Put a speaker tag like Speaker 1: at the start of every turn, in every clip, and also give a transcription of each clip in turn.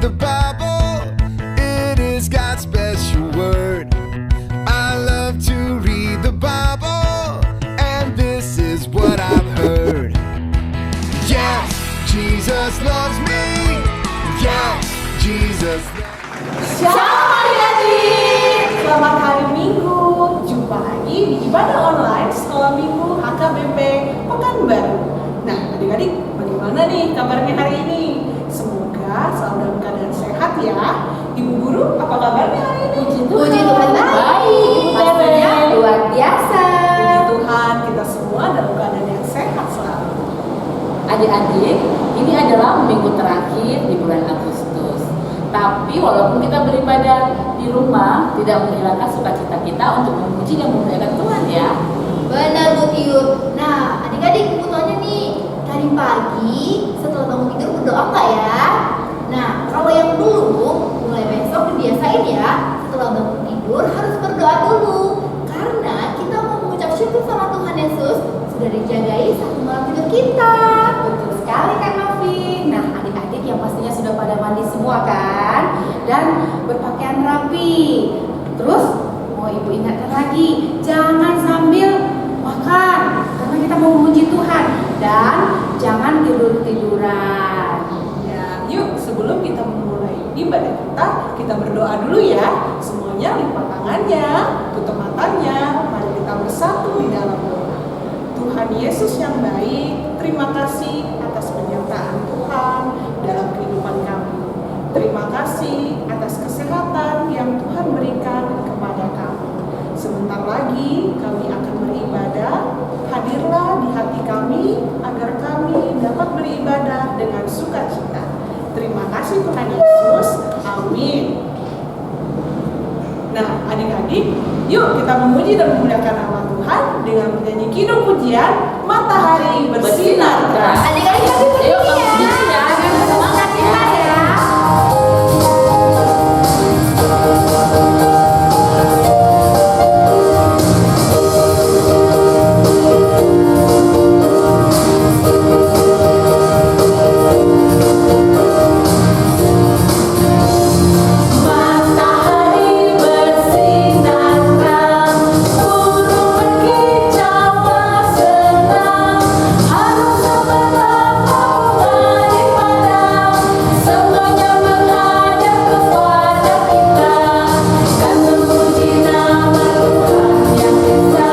Speaker 1: the Bible. It is God's special word. I love to read the Bible, and this is what I've heard. Yes, Jesus loves me. Yes, Jesus.
Speaker 2: Shalom adik-adik, selamat hari Minggu. Jumpa lagi di ibadah online Sekolah Minggu HKBP Pekanbaru. Nah adik-adik, bagaimana nih kabarnya hari ini? Semoga selalu dalam keadaan sehat ya. Ibu guru, apa kabarnya hari ini?
Speaker 3: Puji Tuhan baik, pastinya luar biasa.
Speaker 2: Puji Tuhan, kita semua dalam keadaan yang sehat selalu.
Speaker 3: Adik-adik, ini adalah minggu terakhir di bulan Agustus. Tapi walaupun kita beribadah di rumah, tidak menghilangkan sukacita kita untuk memuji dan memuliakan Tuhan ya.
Speaker 4: Benar Bu Tiur. Nah adik-adik kebutuhannya nih, tadi pagi setelah bangun tidur berdoa nggak ya? Nah kalau yang dulu, mulai besok dibiasain ya, setelah bangun tidur harus berdoa dulu. Karena kita mau mengucap syukur sama Tuhan Yesus sudah dijagai satu malam tidur kita.
Speaker 3: Betul sekali Kak Novi. Nah adik-adik yang pastinya sudah pada mandi semua kan, dan berpakaian rapi. Terus mau ibu ingatkan lagi, jangan sambil makan karena kita mau memuji Tuhan, dan jangan tidur-tiduran.
Speaker 2: Ya, yuk sebelum kita memulai ibadah kita berdoa dulu ya. Semuanya lipat tangannya, tutup matanya, mari kita bersatu di dalam doa. Tuhan Yesus yang baik, terima kasih atas penyertaan Tuhan dalam kehidupan kami. Terima kasih atas kesehatan yang Tuhan berikan kepada kami. Sebentar lagi kami akan beribadah. Hadirlah di hati kami agar kami dapat beribadah dengan sukacita. Terima kasih Tuhan Yesus. Amin. Nah, adik-adik, yuk kita memuji dan memuliakan nama Tuhan dengan menyanyi kidung pujian Matahari Bersinar Terang.
Speaker 4: Adik-adik kami
Speaker 3: Yuk,
Speaker 4: berdiri ya.
Speaker 3: ya.
Speaker 4: Semangat kita ya.
Speaker 3: Matahari bersinar terang, burung berkicauan senang, harum semerbak bunga di padang, semuanya menghadap kepada kita, kan memuji nama Tuhan yang esa,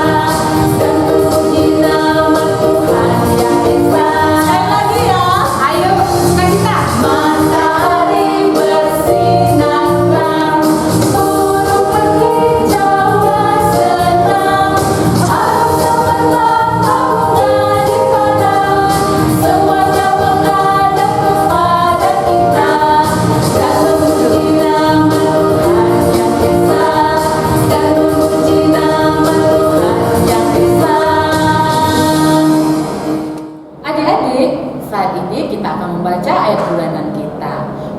Speaker 3: kan memuji nama Tuhan yang esa.
Speaker 2: Sekali lagi ya.
Speaker 3: Ayo, kita. Matahari bersinar terang, burung berkicauan senang, harum semerbak bunga di padang, semuanya menghadap kepada kita, dan memuji nama Tuhan yang esa, dan memuji nama Tuhan yang esa. Adik-adik, saat ini kita akan membaca ayat bulanan kita.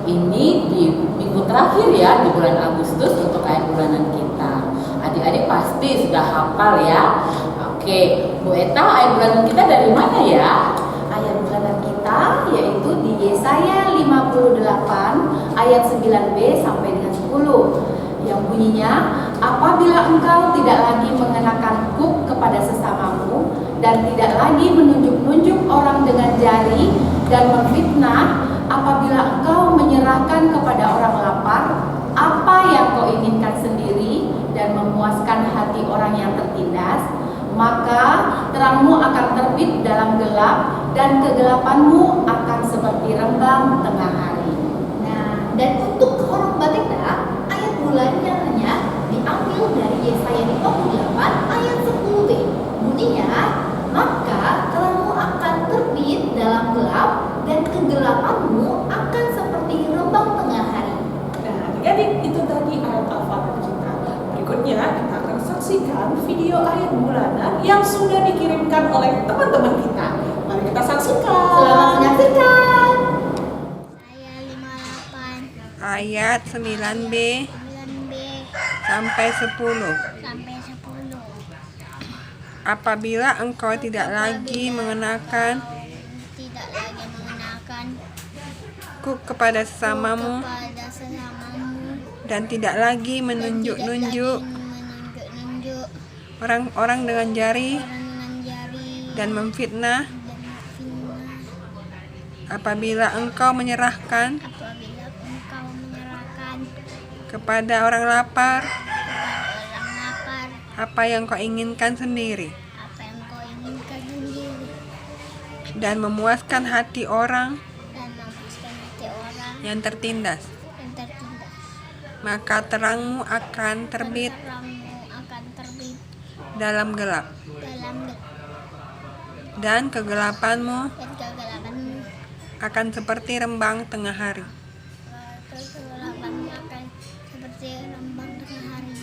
Speaker 3: Ini di minggu terakhir ya, di bulan Agustus untuk ayat bulanan kita. Adik-adik pasti sudah hafal ya. Oke, Bu Eta, ayat bulanan kita dari mana ya?
Speaker 4: Ayat bulanan kita yaitu di Yesaya 58 ayat 9b sampai dengan 10 yang bunyinya, apabila engkau tidak lagi mengenakan kuk kepada sesamamu dan tidak lagi menunjuk-nunjuk orang dengan jari dan memfitnah, apabila engkau menyerahkan kepada orang lapar apa yang kau inginkan sendiri dan memuaskan hati orang yang tertindas, maka terangmu akan terbit dalam gelap dan kegelapanmu akan seperti rembang tengah hari. Nah, dan untuk huruf batikna, ayat bulannya hanya diambil dari Yesaya 58 ayat 10b. Bunyinya, maka terangmu akan terbit dalam gelap dan kegelapanmu akan seperti rembang tengah hari.
Speaker 2: Nah, adik-adik, itu tadi ayat Al-Fatihah kita. Berikutnya kita akan saksikan video ayat bulanan yang sudah dikirimkan oleh teman-teman kita. Mari kita saksikan.
Speaker 4: Selamat menyaksikan.
Speaker 5: Saya 58
Speaker 6: Ayat 9b
Speaker 5: 9B
Speaker 6: sampai 10.
Speaker 5: sampai 10.
Speaker 6: Apabila engkau tidak lagi mengenakan
Speaker 5: Tidak lagi mengenakan
Speaker 6: mengenangkanku kepada sesamamu
Speaker 5: kepada sesamamu
Speaker 6: dan tidak lagi menunjuk-nunjuk
Speaker 5: menunjuk
Speaker 6: orang-orang dengan jari
Speaker 5: orang dengan jari
Speaker 6: dan memfitnah
Speaker 5: dan fitnah
Speaker 6: apabila engkau menyerahkan
Speaker 5: apabila engkau menyerahkan
Speaker 6: kepada orang lapar
Speaker 5: kepada orang lapar
Speaker 6: apa yang kau inginkan sendiri
Speaker 5: apa yang kau inginkan sendiri
Speaker 6: dan memuaskan hati orang
Speaker 5: dan memuaskan hati orang
Speaker 6: yang tertindas.
Speaker 5: yang tertindas.
Speaker 6: Maka terangmu akan terbit
Speaker 5: Terangmu akan terbit
Speaker 6: dalam gelap
Speaker 5: dalam
Speaker 6: dan kegelapanmu
Speaker 5: dan kegelapanmu
Speaker 6: akan seperti rembang tengah hari.
Speaker 5: kegelapanmu akan seperti rembang tengah hari.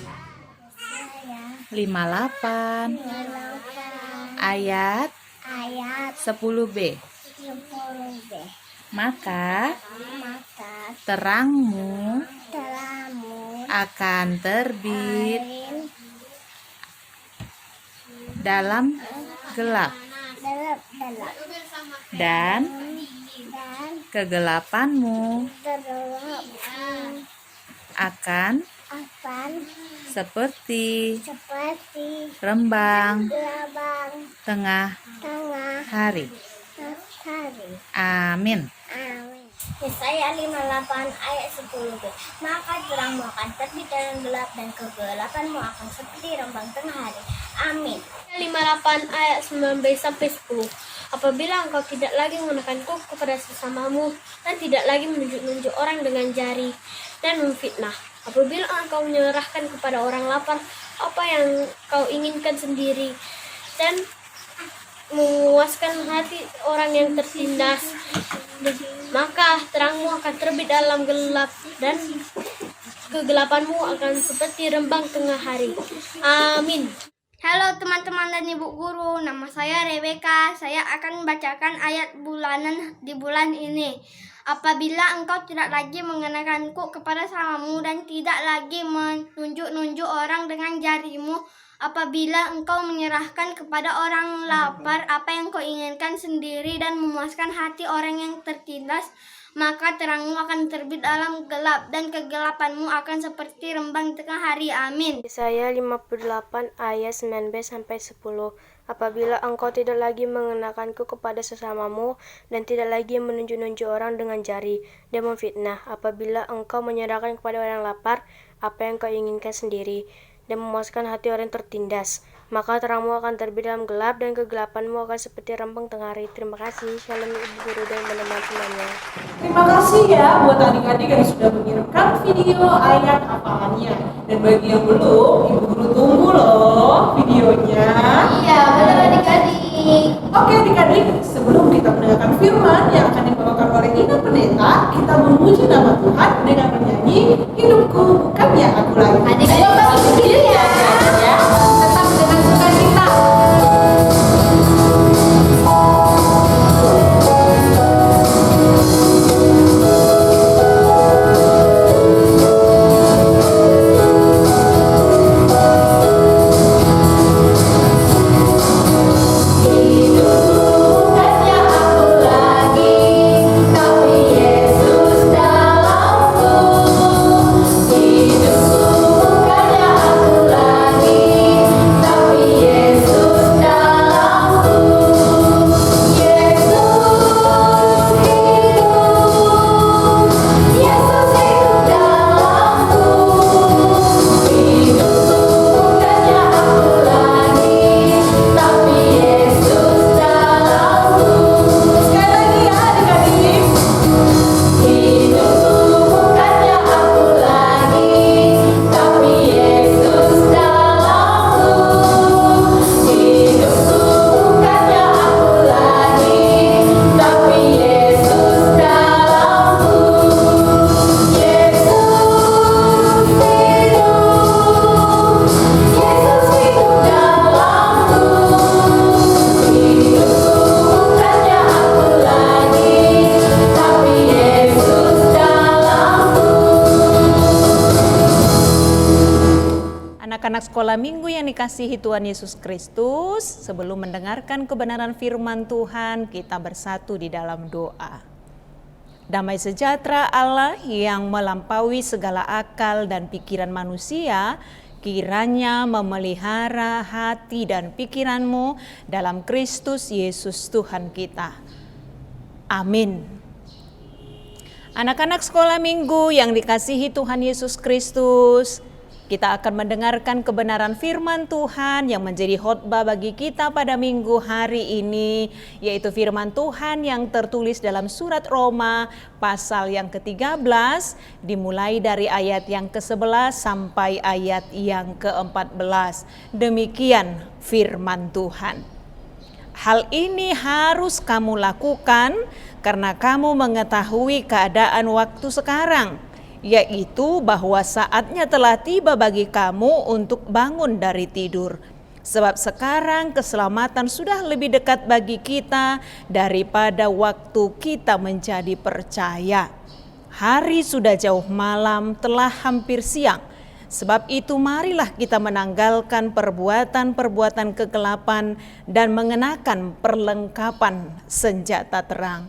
Speaker 5: Saya
Speaker 3: 58 ayat
Speaker 5: ayat
Speaker 3: 10b.
Speaker 5: 10b.
Speaker 3: Maka
Speaker 5: Maka
Speaker 3: terangmu
Speaker 5: terangmu
Speaker 3: akan terbit
Speaker 5: arin
Speaker 3: dalam gelap
Speaker 5: dalam
Speaker 3: dan
Speaker 5: dan
Speaker 3: kegelapanmu
Speaker 5: tergelap
Speaker 3: akan
Speaker 5: akan
Speaker 3: seperti
Speaker 5: seperti
Speaker 3: rembang
Speaker 5: gelabang
Speaker 3: tengah
Speaker 5: tengah
Speaker 3: hari.
Speaker 5: hari.
Speaker 3: Amin.
Speaker 5: Amin. Yesaya 58 ayat 10b. Maka terangmu akan terbit dalam gelap dan kegelapanmu akan seperti rembang tengah hari. Amin.
Speaker 7: 58 ayat 9b sampai 10. Apabila engkau tidak lagi menekanku kepada sesamamu dan tidak lagi menunjuk-nunjuk orang dengan jari dan memfitnah. Apabila engkau menyerahkan kepada orang lapar apa yang kau inginkan sendiri dan memuaskan hati orang yang tertindas, maka terangmu akan terbit dalam gelap dan kegelapanmu akan seperti rembang tengah hari. Amin.
Speaker 5: Halo teman-teman dan ibu guru, nama saya Rebecca. Saya akan membacakan ayat bulanan di bulan ini. Apabila engkau tidak lagi mengenakanku kepada samamu dan tidak lagi menunjuk-nunjuk orang dengan jarimu, apabila engkau menyerahkan kepada orang lapar apa yang kau inginkan sendiri dan memuaskan hati orang yang tertindas, maka terangmu akan terbit dalam gelap dan kegelapanmu akan seperti rembang tengah hari. Amin.
Speaker 7: Yesaya 58 ayat 9b sampai 10. Apabila engkau tidak lagi mengenakanku kepada sesamamu dan tidak lagi menunjuk-nunjuk orang dengan jari dan memfitnah, apabila engkau menyerahkan kepada orang lapar apa yang kau inginkan sendiri dan memuaskan hati orang yang tertindas, maka terangmu akan terbit dalam gelap dan kegelapanmu akan seperti rembang tengah hari. Terima kasih. Shalom ibu guru dan teman-temannya.
Speaker 2: Terima kasih ya buat adik-adik yang sudah mengirimkan video ayat hafalannya. Dan bagi yang belum, ibu guru tunggu loh videonya.
Speaker 4: Iya, benar adik-adik.
Speaker 2: Oke adik-adik, sebelum kita mendengarkan firman yang akan dibawakan oleh Ina Pendeta, kita memuji nama Tuhan dengan menyanyi Hidupku Bukan Yang Aku Lagi.
Speaker 4: Adik-adik pasti setuju ya. Tetap dengan sukacita.
Speaker 3: Bukannya aku lagi, tapi Yesus dalamku. Hidupku bukannya aku lagi, tapi Yesus dalamku. Yesus hidup dalamku. Hidupku bukannya aku lagi, tapi Yesus dalamku.
Speaker 2: Sekali lagi ya adik-adik.
Speaker 3: Hidupku bukannya aku lagi, tapi Yesus dalamku. Hidupku bukannya aku lagi, tapi Yesus dalamku. Yesus hidup dalamku. Hidupku bukannya aku lagi, tapi Yesus dalamku.
Speaker 8: Anak-anak sekolah minggu yang dikasihi Tuhan Yesus Kristus, sebelum mendengarkan kebenaran firman Tuhan, kita bersatu di dalam doa. Damai sejahtera Allah yang melampaui segala akal dan pikiran manusia, kiranya memelihara hati dan pikiranmu dalam Kristus Yesus Tuhan kita. Amin. Anak-anak sekolah minggu yang dikasihi Tuhan Yesus Kristus, kita akan mendengarkan kebenaran firman Tuhan yang menjadi khotbah bagi kita pada minggu hari ini, yaitu firman Tuhan yang tertulis dalam surat Roma pasal yang ke-13, dimulai dari ayat yang ke-11 sampai ayat yang ke-14. Demikian firman Tuhan. Hal ini harus kamu lakukan karena kamu mengetahui keadaan waktu sekarang, yaitu bahwa saatnya telah tiba bagi kamu untuk bangun dari tidur. Sebab sekarang keselamatan sudah lebih dekat bagi kita daripada waktu kita menjadi percaya. Hari sudah jauh malam, telah hampir siang. Sebab itu marilah kita menanggalkan perbuatan-perbuatan kegelapan dan mengenakan perlengkapan senjata terang.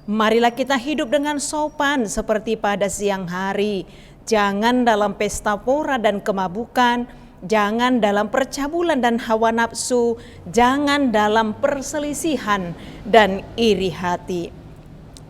Speaker 8: Marilah kita hidup dengan sopan seperti pada siang hari. Jangan dalam pesta pora dan kemabukan, jangan dalam percabulan dan hawa nafsu, jangan dalam perselisihan dan iri hati.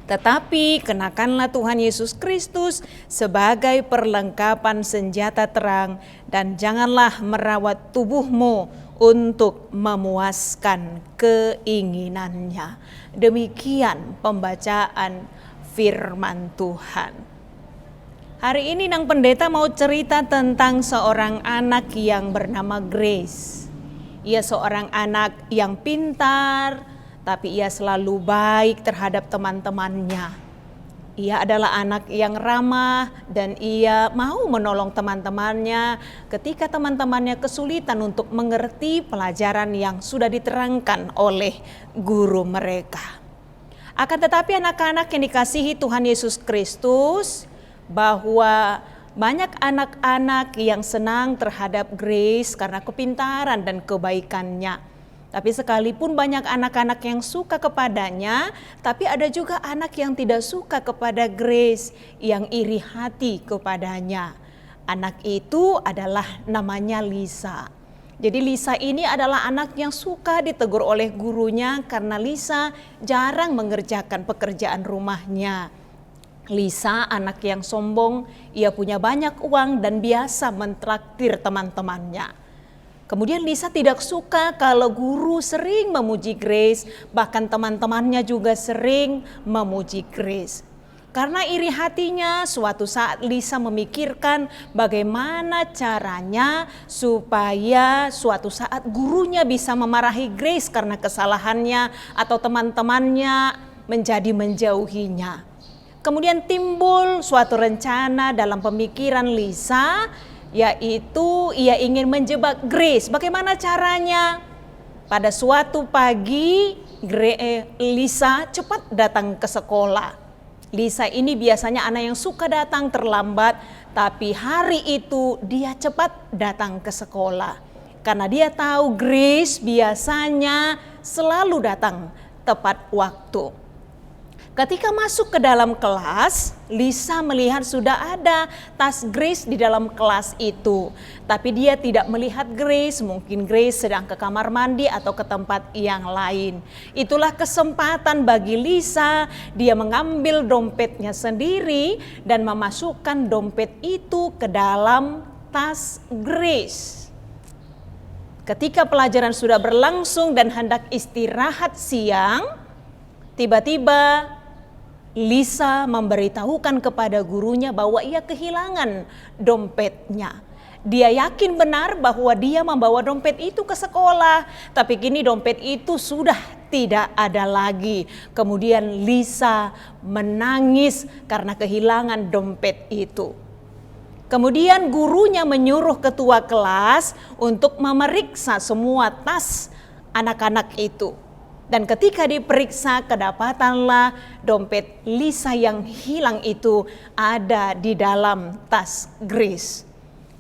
Speaker 8: Tetapi kenakanlah Tuhan Yesus Kristus sebagai perlengkapan senjata terang, dan janganlah merawat tubuhmu untuk memuaskan keinginannya. Demikian pembacaan firman Tuhan. Hari ini Nang Pendeta mau cerita tentang seorang anak yang bernama Grace. Ia seorang anak yang pintar, tapi ia selalu baik terhadap teman-temannya. Ia adalah anak yang ramah dan ia mau menolong teman-temannya ketika teman-temannya kesulitan untuk mengerti pelajaran yang sudah diterangkan oleh guru mereka. Akan tetapi anak-anak yang dikasihi Tuhan Yesus Kristus, bahwa banyak anak-anak yang senang terhadap Grace karena kepintaran dan kebaikannya. Tapi sekalipun banyak anak-anak yang suka kepadanya, tapi ada juga anak yang tidak suka kepada Grace, yang iri hati kepadanya. Anak itu adalah namanya Lisa. Jadi Lisa ini adalah anak yang suka ditegur oleh gurunya karena Lisa jarang mengerjakan pekerjaan rumahnya. Lisa anak yang sombong, ia punya banyak uang dan biasa mentraktir teman-temannya. Kemudian Lisa tidak suka kalau guru sering memuji Grace, bahkan teman-temannya juga sering memuji Grace. Karena iri hatinya, suatu saat Lisa memikirkan bagaimana caranya supaya suatu saat gurunya bisa memarahi Grace karena kesalahannya atau teman-temannya menjadi menjauhinya. Kemudian timbul suatu rencana dalam pemikiran Lisa, yaitu ia ingin menjebak Grace. Bagaimana caranya? Pada suatu pagi Lisa cepat datang ke sekolah. Lisa ini biasanya anak yang suka datang terlambat, tapi hari itu dia cepat datang ke sekolah. Karena dia tahu Grace biasanya selalu datang tepat waktu. Ketika masuk ke dalam kelas, Lisa melihat sudah ada tas Grace di dalam kelas itu. Tapi dia tidak melihat Grace, mungkin Grace sedang ke kamar mandi atau ke tempat yang lain. Itulah kesempatan bagi Lisa, dia mengambil dompetnya sendiri dan memasukkan dompet itu ke dalam tas Grace. Ketika pelajaran sudah berlangsung dan hendak istirahat siang, tiba-tiba Lisa memberitahukan kepada gurunya bahwa ia kehilangan dompetnya. Dia yakin benar bahwa dia membawa dompet itu ke sekolah, tapi kini dompet itu sudah tidak ada lagi. Kemudian Lisa menangis karena kehilangan dompet itu. Kemudian gurunya menyuruh ketua kelas untuk memeriksa semua tas anak-anak itu. Dan ketika diperiksa, kedapatanlah dompet Lisa yang hilang itu ada di dalam tas Grace.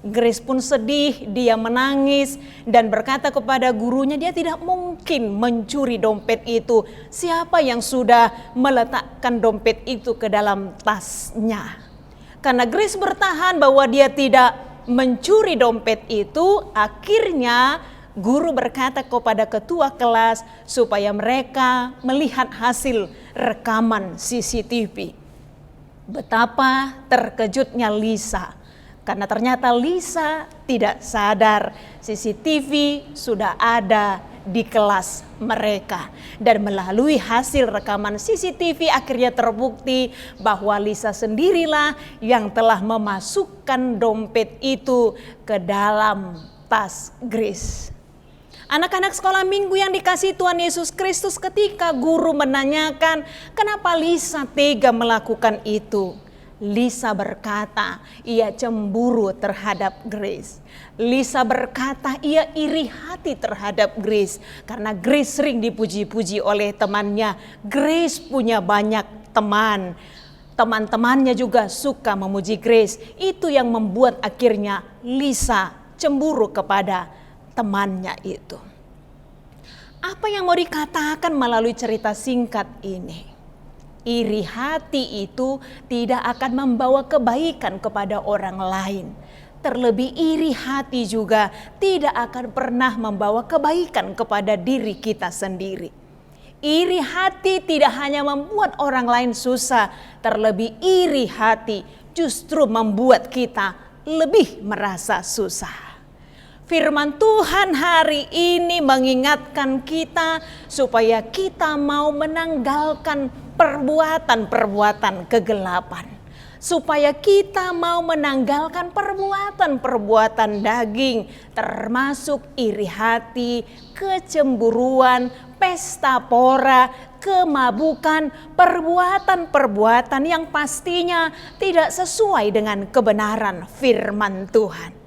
Speaker 8: Grace pun sedih, dia menangis dan berkata kepada gurunya dia tidak mungkin mencuri dompet itu. Siapa yang sudah meletakkan dompet itu ke dalam tasnya? Karena Grace bertahan bahwa dia tidak mencuri dompet itu, akhirnya guru berkata kepada ketua kelas supaya mereka melihat hasil rekaman CCTV. Betapa terkejutnya Lisa. Karena ternyata Lisa tidak sadar CCTV sudah ada di kelas mereka. Dan melalui hasil rekaman CCTV akhirnya terbukti bahwa Lisa sendirilah yang telah memasukkan dompet itu ke dalam tas Grace. Anak-anak sekolah minggu yang dikasihi Tuhan Yesus Kristus, ketika guru menanyakan kenapa Lisa tega melakukan itu, Lisa berkata ia cemburu terhadap Grace. Lisa berkata ia iri hati terhadap Grace karena Grace sering dipuji-puji oleh temannya. Grace punya banyak teman. Teman-temannya juga suka memuji Grace. Itu yang membuat akhirnya Lisa cemburu kepada temannya itu. Apa yang mau dikatakan melalui cerita singkat ini? Iri hati itu tidak akan membawa kebaikan kepada orang lain. Terlebih iri hati juga tidak akan pernah membawa kebaikan kepada diri kita sendiri. Iri hati tidak hanya membuat orang lain susah, terlebih iri hati justru membuat kita lebih merasa susah. Firman Tuhan hari ini mengingatkan kita supaya kita mau menanggalkan perbuatan-perbuatan kegelapan. Supaya kita mau menanggalkan perbuatan-perbuatan daging, termasuk iri hati, kecemburuan, pesta pora, kemabukan, perbuatan-perbuatan yang pastinya tidak sesuai dengan kebenaran firman Tuhan.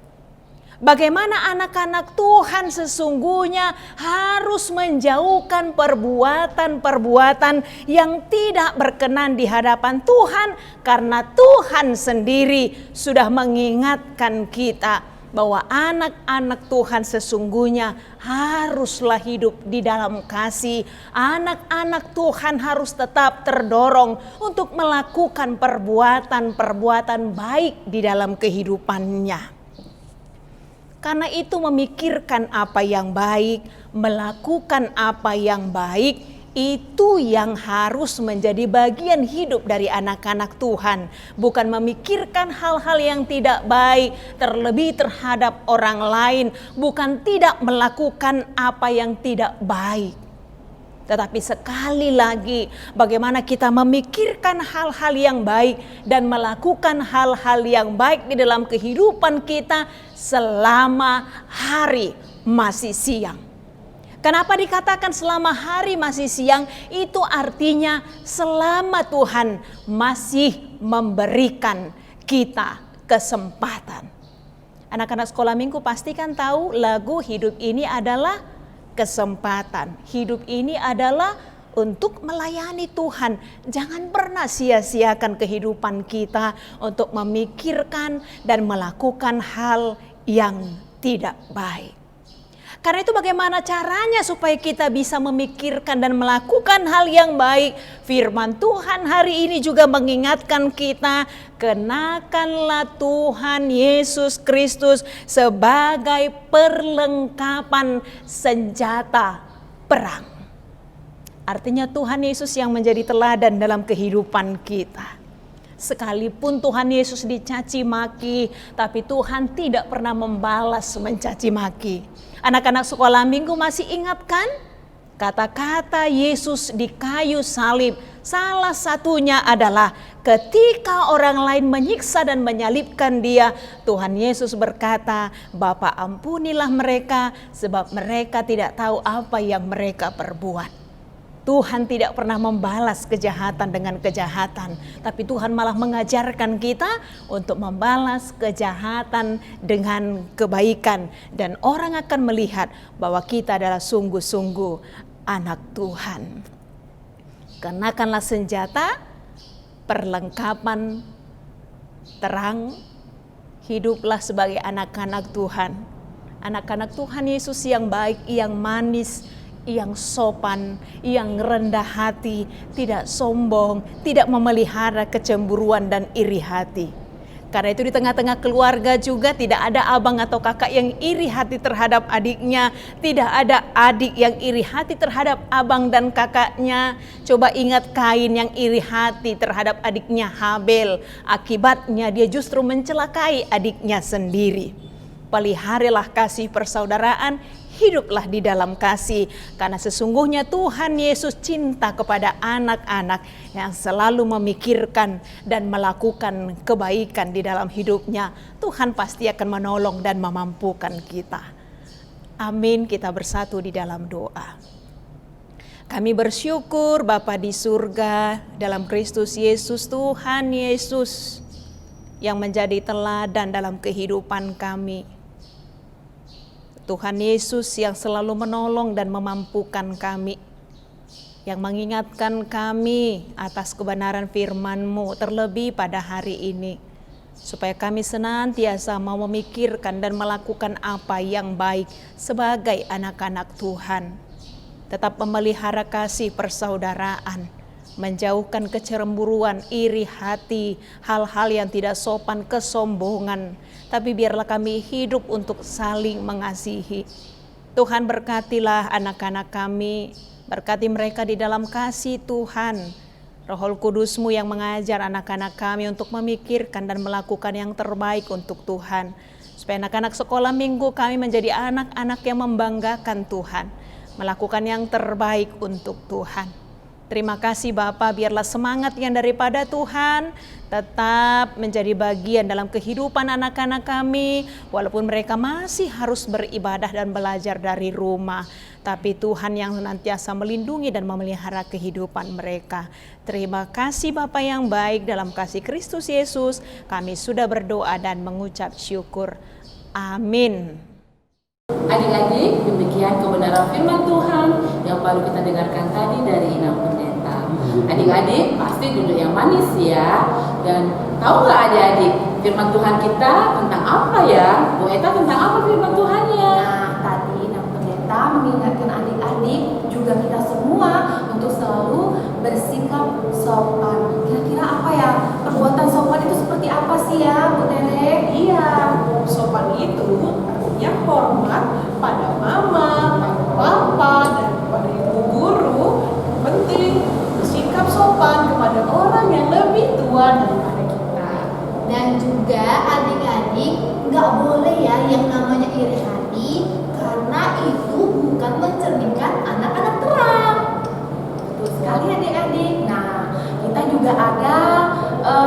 Speaker 8: Bagaimana anak-anak Tuhan sesungguhnya harus menjauhkan perbuatan-perbuatan yang tidak berkenan di hadapan Tuhan, karena Tuhan sendiri sudah mengingatkan kita bahwa anak-anak Tuhan sesungguhnya haruslah hidup di dalam kasih. Anak-anak Tuhan harus tetap terdorong untuk melakukan perbuatan-perbuatan baik di dalam kehidupannya. Karena itu memikirkan apa yang baik, melakukan apa yang baik, itu yang harus menjadi bagian hidup dari anak-anak Tuhan. Bukan memikirkan hal-hal yang tidak baik, terlebih terhadap orang lain. Bukan tidak melakukan apa yang tidak baik. Tetapi sekali lagi, bagaimana kita memikirkan hal-hal yang baik dan melakukan hal-hal yang baik di dalam kehidupan kita selama hari masih siang. Kenapa dikatakan selama hari masih siang? Itu artinya selama Tuhan masih memberikan kita kesempatan. Anak-anak sekolah minggu pastikan tahu lagu Hidup Ini adalah kesempatan. Hidup ini adalah untuk melayani Tuhan. Jangan pernah sia-siakan kehidupan kita untuk memikirkan dan melakukan hal yang tidak baik. Karena itu bagaimana caranya supaya kita bisa memikirkan dan melakukan hal yang baik? Firman Tuhan hari ini juga mengingatkan kita, kenakanlah Tuhan Yesus Kristus sebagai perlengkapan senjata perang. Artinya Tuhan Yesus yang menjadi teladan dalam kehidupan kita. Sekalipun Tuhan Yesus dicaci maki, tapi Tuhan tidak pernah membalas mencaci maki. Anak-anak sekolah minggu masih ingat kan? Kata-kata Yesus di kayu salib, salah satunya adalah ketika orang lain menyiksa dan menyalibkan dia, Tuhan Yesus berkata, Bapa ampunilah mereka sebab mereka tidak tahu apa yang mereka perbuat. Tuhan tidak pernah membalas kejahatan dengan kejahatan, tapi Tuhan malah mengajarkan kita untuk membalas kejahatan dengan kebaikan, dan orang akan melihat bahwa kita adalah sungguh-sungguh anak Tuhan. Kenakanlah senjata perlengkapan terang Hiduplah sebagai anak-anak Tuhan. Anak-anak Tuhan Yesus yang baik, yang manis, yang sopan, yang rendah hati, tidak sombong, tidak memelihara kecemburuan dan iri hati. Karena itu di tengah-tengah keluarga juga tidak ada abang atau kakak yang iri hati terhadap adiknya. Tidak ada adik yang iri hati terhadap abang dan kakaknya. Coba ingat Kain yang iri hati terhadap adiknya Habel. Akibatnya dia justru mencelakai adiknya sendiri. Peliharilah kasih persaudaraan, hiduplah di dalam kasih, karena sesungguhnya Tuhan Yesus cinta kepada anak-anak yang selalu memikirkan dan melakukan kebaikan di dalam hidupnya. Tuhan pasti akan menolong dan memampukan kita. Amin. Kita bersatu di dalam doa. Kami bersyukur Bapa di surga, dalam Kristus Yesus, Tuhan Yesus yang menjadi teladan dalam kehidupan kami. Tuhan Yesus yang selalu menolong dan memampukan kami, yang mengingatkan kami atas kebenaran firman-Mu terlebih pada hari ini, supaya kami senantiasa mau memikirkan dan melakukan apa yang baik sebagai anak-anak Tuhan. Tetap memelihara kasih persaudaraan, menjauhkan kecemburuan, iri hati, hal-hal yang tidak sopan, kesombongan. Tapi biarlah kami hidup untuk saling mengasihi. Tuhan berkatilah anak-anak kami, berkati mereka di dalam kasih Tuhan. Roh Kudus-Mu yang mengajar anak-anak kami untuk memikirkan dan melakukan yang terbaik untuk Tuhan. Supaya anak-anak sekolah minggu kami menjadi anak-anak yang membanggakan Tuhan, melakukan yang terbaik untuk Tuhan. Terima kasih Bapa, biarlah semangat yang daripada Tuhan tetap menjadi bagian dalam kehidupan anak-anak kami, walaupun mereka masih harus beribadah dan belajar dari rumah. Tapi Tuhan yang senantiasa melindungi dan memelihara kehidupan mereka. Terima kasih Bapa yang baik, dalam kasih Kristus Yesus kami sudah berdoa dan mengucap syukur. Amin.
Speaker 3: Adik-adik, demikian kebenaran firman Tuhan yang baru kita dengarkan tadi dari Inang Pendeta. Adik-adik pasti duduk yang manis ya. Dan tahu nggak adik-adik, firman Tuhan kita tentang apa ya? Bu Eta, tentang apa firman Tuhannya?
Speaker 4: Nah, tadi Inang Pendeta mengingatkan adik-adik, juga kita semua untuk selalu bersikap sopan. Kira-kira apa ya? Perbuatan sopan itu seperti apa sih ya, Bu Tere?
Speaker 2: Iya, sopan itu artinya hormat pada mama, pada papa, dan pada ibu guru. Yang penting bersikap sopan kepada orang yang lebih tua daripada kita.
Speaker 5: Dan juga adik-adik nggak boleh ya yang namanya iri hati, karena itu bukan mencerminkan anak-anak terang.
Speaker 4: Betul sekali adik-adik. Nah, kita juga ada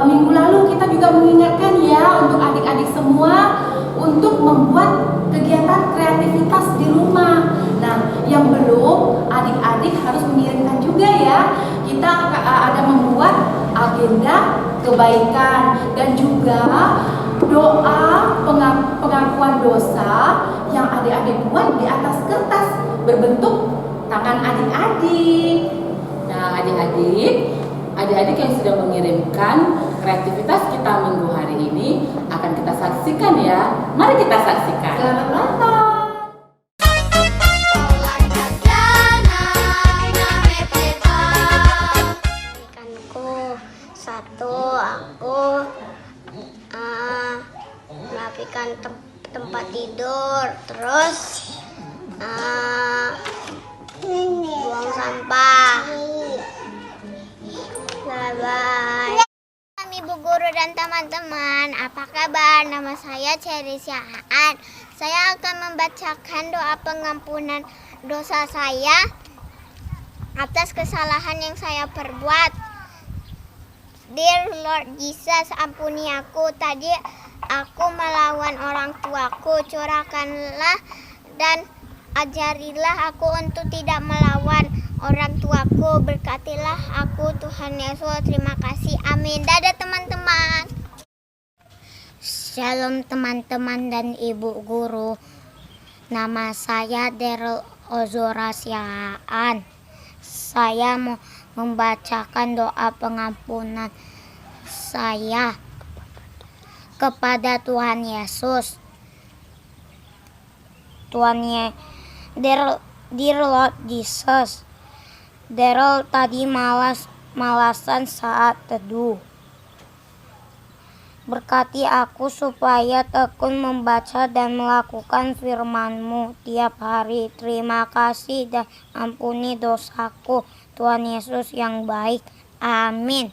Speaker 4: minggu lalu kita juga mengingatkan ya untuk adik-adik semua untuk membuat kegiatan kreativitas di rumah. Nah, yang belum, adik-adik harus mengirimkan juga ya. Kita ada membuat agenda kebaikan dan juga doa pengakuan dosa yang adik-adik buat di atas kertas berbentuk tangan adik-adik.
Speaker 3: Nah, adik-adik yang sudah mengirimkan kreativitas kita minggu hari ini akan kita saksikan ya. Mari kita saksikan.
Speaker 4: Selamat datang.
Speaker 5: Satu, aku merapikan tempat tidur, terus buang sampah. Bye-bye. Ibu guru dan teman-teman, apa kabar? Nama saya Cerisya Haan. Saya akan membacakan doa pengampunan dosa saya atas kesalahan yang saya perbuat. Dear Lord Jesus, ampuni aku. Tadi aku melawan orang tuaku. Curahkanlah dan ajarilah aku untuk tidak melawan orang tuaku. Berkatilah aku, Tuhan Yesus. Terima kasih. Amin. Dadah teman-teman. Shalom teman-teman dan ibu guru. Nama saya Daryl Ozora Siaan. Saya mau membacakan doa pengampunan saya. kepada Tuhan Yesus. Dear Lord Jesus, Daryl tadi malasan saat teduh. Berkati aku supaya tekun membaca dan melakukan firman-Mu tiap hari. Terima kasih dan ampuni dosaku, Tuhan Yesus yang baik. Amin.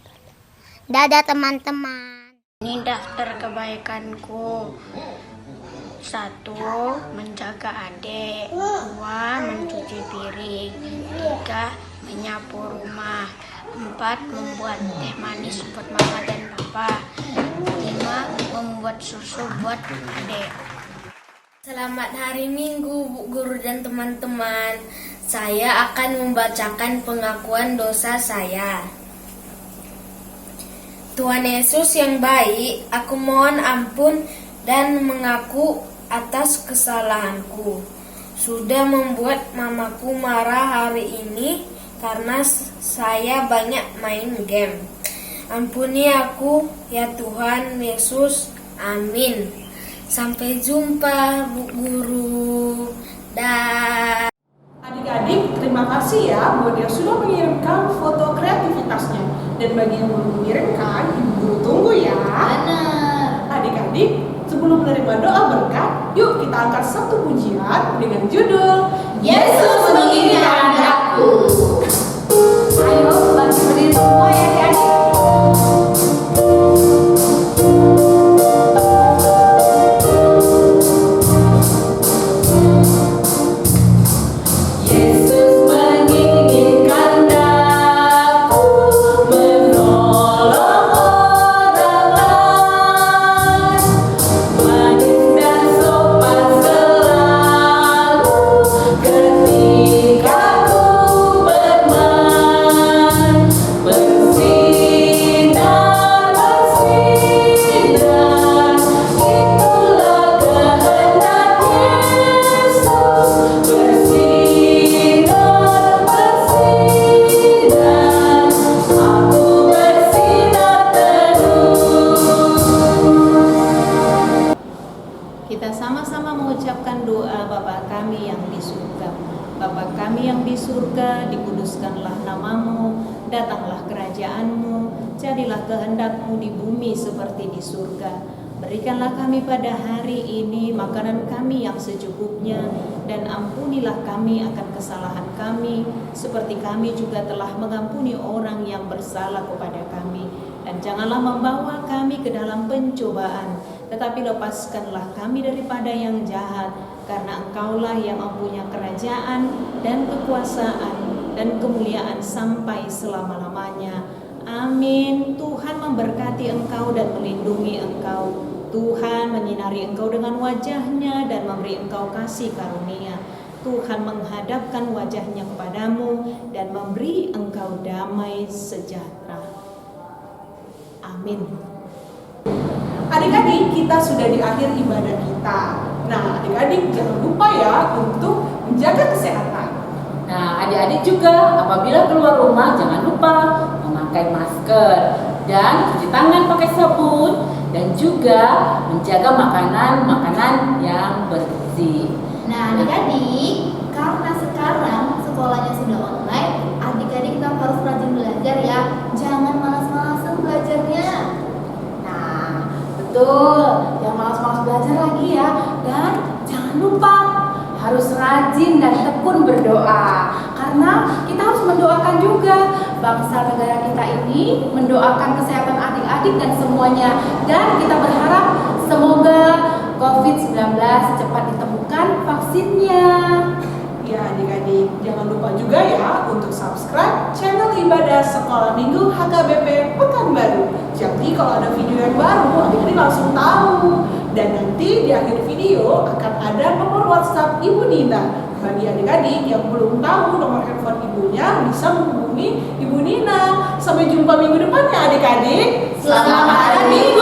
Speaker 5: Dadah teman-teman. Ini daftar kebaikanku. 1. Menjaga adik. 2. Mencuci piring. 3. Menyapu rumah. 4. Membuat teh manis buat mama dan papa. 5. Membuat susu buat adik. Selamat hari Minggu, Bu Guru dan teman-teman. Saya akan membacakan pengakuan dosa saya. Tuhan Yesus yang baik, aku mohon ampun dan mengaku atas kesalahanku. Sudah membuat mamaku marah hari ini karena saya banyak main game. Ampuni aku ya Tuhan Yesus. Amin. Sampai jumpa Bu Guru. Dah.
Speaker 2: Adik-adik, terima kasih ya buat yang sudah mengirimkan foto kreativitasnya. Dan bagi yang belum mengirimkan, Ibu Guru tunggu ya.
Speaker 3: Benar.
Speaker 2: Adik-adik, sebelum menerima doa berkat, yuk kita angkat satu pujian dengan judul
Speaker 3: Yesus menginginkan aku. Ayo bantu berdiri semua ya adik-adik.
Speaker 8: Kita sama-sama mengucapkan doa Bapa kami yang di surga. Bapa kami yang di surga, dikuduskanlah namamu, datanglah kerajaanmu, jadilah kehendak-Mu di bumi seperti di surga. Berikanlah kami pada hari ini makanan kami yang secukupnya, dan ampunilah kami akan kesalahan kami, seperti kami juga telah mengampuni orang yang bersalah kepada kami. Dan janganlah membawa kami ke dalam pencobaan, tetapi lepaskanlah kami daripada yang jahat, karena Engkaulah yang mempunyai kerajaan dan kekuasaan dan kemuliaan sampai selama-lamanya. Amin. Tuhan memberkati engkau dan melindungi engkau. Tuhan menyinari engkau dengan wajah-Nya dan memberi engkau kasih karunia. Tuhan menghadapkan wajah-Nya kepadamu dan memberi engkau damai sejahtera. Amin.
Speaker 2: Adik-adik, kita sudah di akhir ibadah kita. Nah, adik-adik jangan lupa ya untuk menjaga kesehatan.
Speaker 3: Nah, adik-adik juga apabila keluar rumah jangan lupa memakai masker dan cuci tangan pakai sabun, dan juga menjaga makanan-makanan yang bergizi.
Speaker 4: Nah adik-adik, karena sekarang sekolahnya sudah online, adik-adik kita harus rajin belajar ya. Jangan malas-malasan belajarnya.
Speaker 3: Nah, betul, jangan malas-malas belajar lagi ya. Dan jangan lupa harus rajin dan tekun berdoa, karena kita harus mendoakan juga bangsa negara kita ini, mendoakan kesehatan adik-adik dan semuanya. Dan kita berharap semoga COVID-19 cepat ditemukan vaksinnya.
Speaker 2: Ya adik-adik, jangan lupa juga ya untuk subscribe channel ibadah Sekolah Minggu HKBP Pekanbaru. Jadi kalau ada video yang baru, adik-adik langsung tahu. Dan nanti di akhir video akan ada nomor WhatsApp Ibu Nina. Bagi adik-adik yang belum tahu nomor handphone ibunya, bisa menghubungi Ibu Nina. Sampai jumpa minggu depan ya adik-adik.
Speaker 4: Selamat hari Minggu.